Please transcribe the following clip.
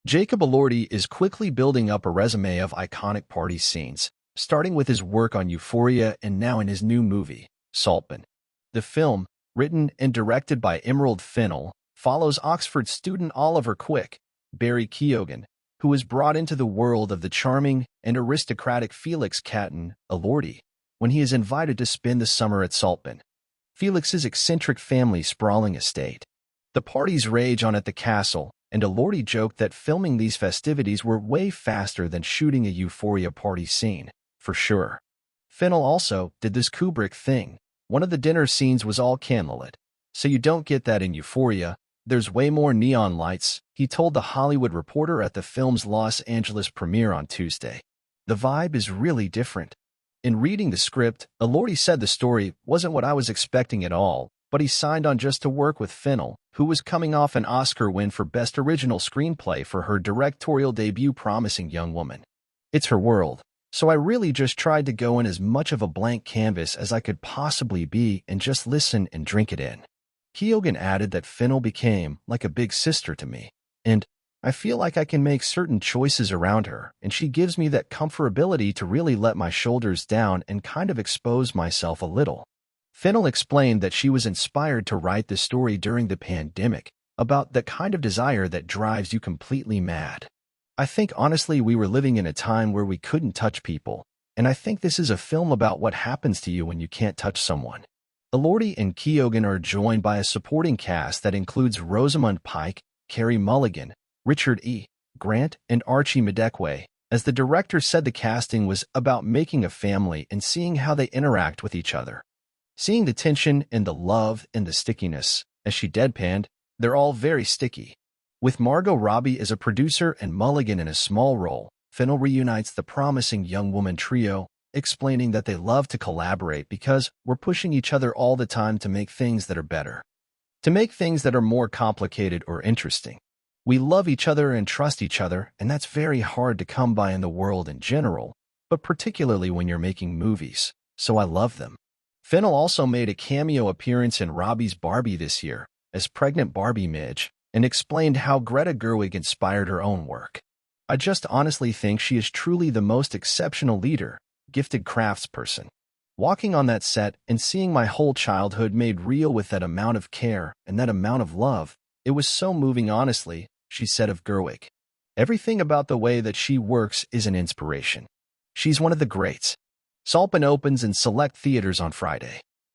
Jacob Elordi is quickly building up a resume of iconic party scenes, starting with his work on Euphoria and now in his new movie, Saltburn. The film, written and directed by Emerald Fennell, follows Oxford student Oliver Quick, Barry Keoghan, who is brought into the world of the charming and aristocratic Felix Catton Elordi when he is invited to spend the summer at Saltburn, Felix's eccentric family's sprawling estate. The parties rage on at the castle, and Elordi joked that filming these festivities were way faster than shooting a Euphoria party scene, for sure. Fennell also did this Kubrick thing. One of the dinner scenes was all candlelit, so you don't get that in Euphoria. There's way more neon lights, he told The Hollywood Reporter at the film's Los Angeles premiere on Tuesday. The vibe is really different. In reading the script, Elordi said the story wasn't what I was expecting at all, but he signed on just to work with Fennell, who was coming off an Oscar win for Best Original Screenplay for her directorial debut Promising Young Woman. It's her world, so I really just tried to go in as much of a blank canvas as I could possibly be and just listen and drink it in. Keoghan added that Fennell became like a big sister to me, and I feel like I can make certain choices around her, and she gives me that comfortability to really let my shoulders down and kind of expose myself a little. Fennell explained that she was inspired to write the story during the pandemic, about the kind of desire that drives you completely mad. I think honestly we were living in a time where we couldn't touch people, and I think this is a film about what happens to you when you can't touch someone. Elordi and Keoghan are joined by a supporting cast that includes Rosamund Pike, Carey Mulligan, Richard E. Grant, and Archie Madekwe. As the director said, the casting was about making a family and seeing how they interact with each other. Seeing the tension and the love and the stickiness, as she deadpanned, they're all very sticky. With Margot Robbie as a producer and Mulligan in a small role, Fennell reunites the Promising Young Woman trio, explaining that they love to collaborate because we're pushing each other all the time to make things that are better, to make things that are more complicated or interesting. We love each other and trust each other, and that's very hard to come by in the world in general, but particularly when you're making movies, so I love them. Fennell also made a cameo appearance in Robbie's Barbie this year, as pregnant Barbie Midge, and explained how Greta Gerwig inspired her own work. I just honestly think she is truly the most exceptional leader, gifted craftsperson. Walking on that set and seeing my whole childhood made real with that amount of care and that amount of love, it was so moving honestly, she said of Gerwig. Everything about the way that she works is an inspiration. She's one of the greats. Saltburn opens in select theaters on Friday.